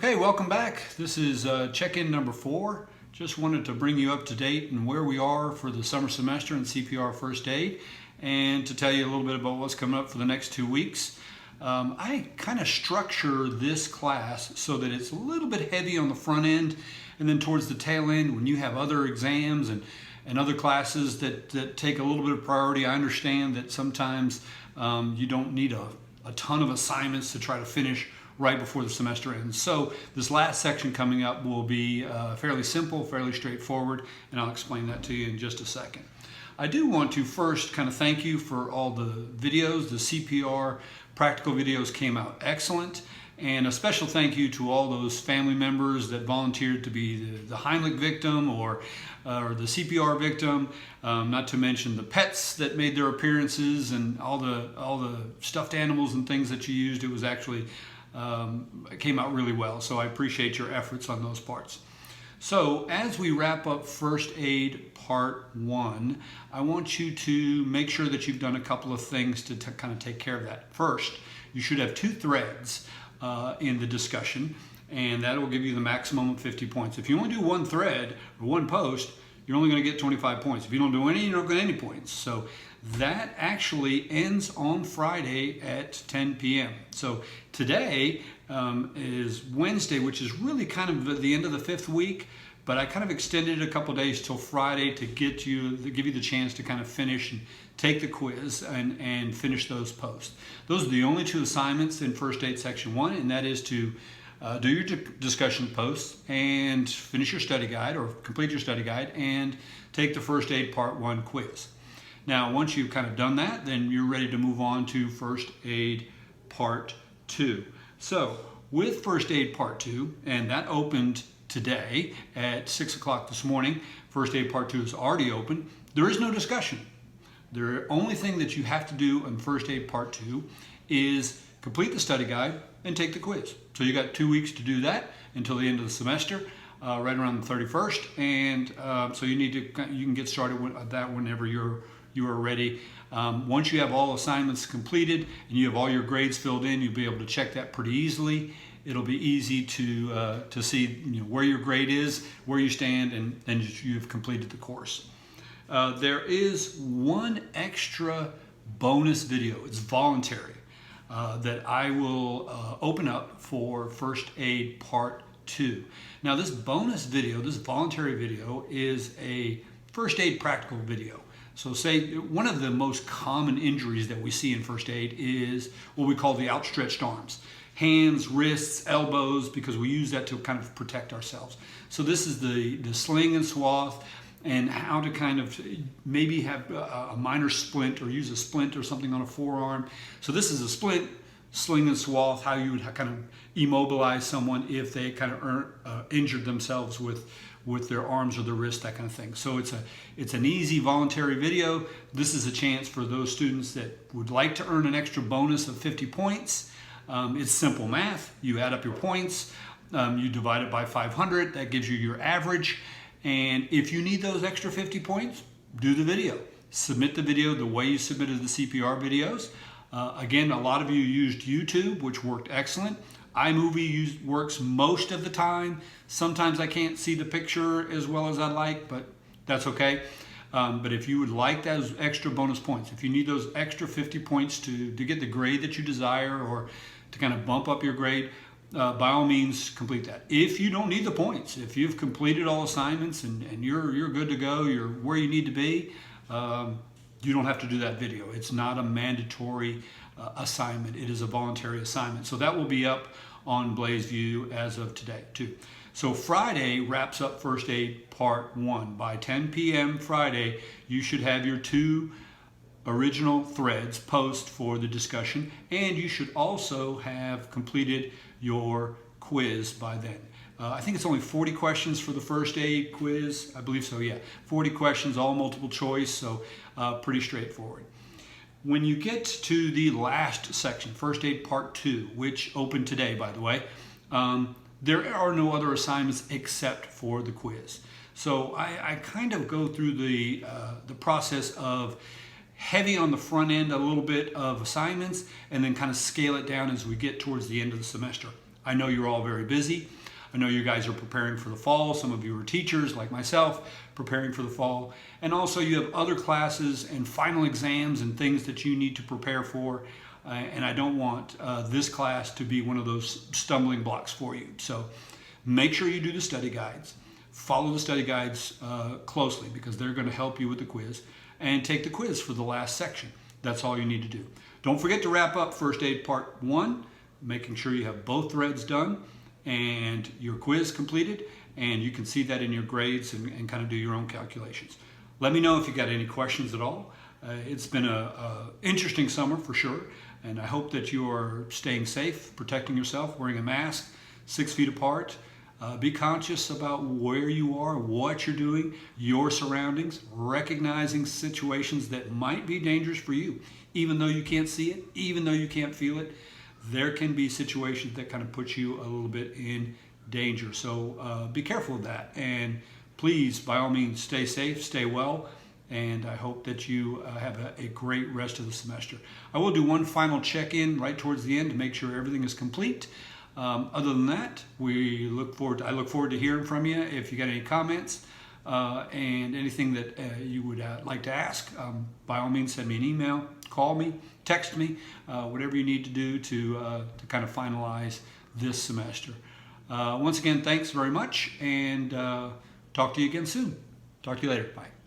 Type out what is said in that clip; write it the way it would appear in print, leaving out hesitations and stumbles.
Okay, welcome back. This is check-in number 4. Just wanted to bring you up to date and where we are for the summer semester in CPR First Aid, and to tell you a little bit about what's coming up for the next 2 weeks. I kind of structure this class so that it's a little bit heavy on the front end, and then towards the tail end when you have other exams and other classes that take a little bit of priority. I understand that sometimes you don't need a ton of assignments to try to finish right before the semester ends. So this last section coming up will be fairly simple, fairly straightforward, and I'll explain that to you in just a second. I do want to first kind of thank you for all the videos. The CPR practical videos came out excellent, and a special thank you to all those family members that volunteered to be the Heimlich victim or the CPR victim, not to mention the pets that made their appearances and all the stuffed animals and things that you used. It was actually it came out really well, so I appreciate your efforts on those parts. So as we wrap up First Aid Part 1, I want you to make sure that you've done a couple of things to kind of take care of that. First, you should have 2 threads in the discussion, and that will give you the maximum of 50 points. If you only do 1 thread or 1 post, you're only going to get 25 points. If you don't do any, you don't get any points. So that actually ends on Friday at 10 p.m. So today is Wednesday, which is really kind of the end of the 5th week, but I kind of extended it a couple days till Friday to give you the chance to kind of finish and take the quiz and finish those posts. Those are the only 2 assignments in First Aid Section 1, and that is to do your discussion posts and finish your study guide or complete your study guide and take the First Aid Part 1 quiz. Now, once you've kind of done that, then you're ready to move on to First Aid Part 2. So with First Aid Part 2, and that opened today at 6 o'clock this morning, First Aid Part 2 is already open. There is no discussion. The only thing that you have to do in First Aid Part 2 is complete the study guide and take the quiz. So you got 2 weeks to do that until the end of the semester, right around the 31st, and so you can get started with that whenever you are ready. Once you have all assignments completed and you have all your grades filled in, you'll be able to check that pretty easily. It'll be easy to see where your grade is, where you stand, and you've completed the course. There is one extra bonus video. It's voluntary that I will open up for First Aid Part 2. Now this bonus video, this voluntary video, is a first aid practical video. So say one of the most common injuries that we see in first aid is what we call the outstretched arms. Hands, wrists, elbows, because we use that to kind of protect ourselves. So this is the sling and swath, and how to kind of maybe have a minor splint or use a splint or something on a forearm. So this is a splint, sling and swath, how you would kind of immobilize someone if they kind of injured themselves with their arms or their wrist, that kind of thing. So it's an easy voluntary video. This is a chance for those students that would like to earn an extra bonus of 50 points. It's simple math. You add up your points, you divide it by 500, that gives you your average. And if you need those extra 50 points, do the video. Submit the video the way you submitted the CPR videos. Again, a lot of you used YouTube, which worked excellent. iMovie works most of the time. Sometimes I can't see the picture as well as I'd like, but that's okay. But if you would like those extra bonus points, if you need those extra 50 points to get the grade that you desire or to kind of bump up your grade, by all means complete that. If you don't need the points, if you've completed all assignments and you're good to go, you're where you need to be, you don't have to do that video. It's not a mandatory assignment. It is a voluntary assignment. So that will be up on BlazeView as of today too. So Friday wraps up First Aid Part 1. By 10 p.m. Friday, you should have your 2 original threads post for the discussion, and you should also have completed your quiz by then. I think it's only 40 questions for the first aid quiz. I believe so, yeah. 40 questions, all multiple choice, so pretty straightforward. When you get to the last section, First Aid Part 2, which opened today, by the way, there are no other assignments except for the quiz. So I kind of go through the process of heavy on the front end, a little bit of assignments, and then kind of scale it down as we get towards the end of the semester. I know you're all very busy. I know you guys are preparing for the fall. Some of you are teachers like myself, preparing for the fall. And also you have other classes and final exams and things that you need to prepare for. And I don't want this class to be one of those stumbling blocks for you. So make sure you do the study guides. Follow the study guides closely because they're going to help you with the quiz. And take the quiz for the last section. That's all you need to do. Don't forget to wrap up First Aid Part 1, making sure you have both threads done and your quiz completed, and you can see that in your grades and kind of do your own calculations. Let me know if you got any questions at all. It's been an interesting summer for sure, and I hope that you are staying safe, protecting yourself, wearing a mask, 6 feet apart. Be conscious about where you are, what you're doing, your surroundings, recognizing situations that might be dangerous for you. Even though you can't see it, even though you can't feel it, there can be situations that kind of put you a little bit in danger. So be careful of that. And please, by all means, stay safe, stay well. And I hope that you have a great rest of the semester. I will do one final check-in right towards the end to make sure everything is complete. Other than that, I look forward to hearing from you. If you got any comments and anything that you would like to ask, by all means, send me an email, call me, text me, whatever you need to do to kind of finalize this semester. Once again, thanks very much, and talk to you again soon. Talk to you later. Bye.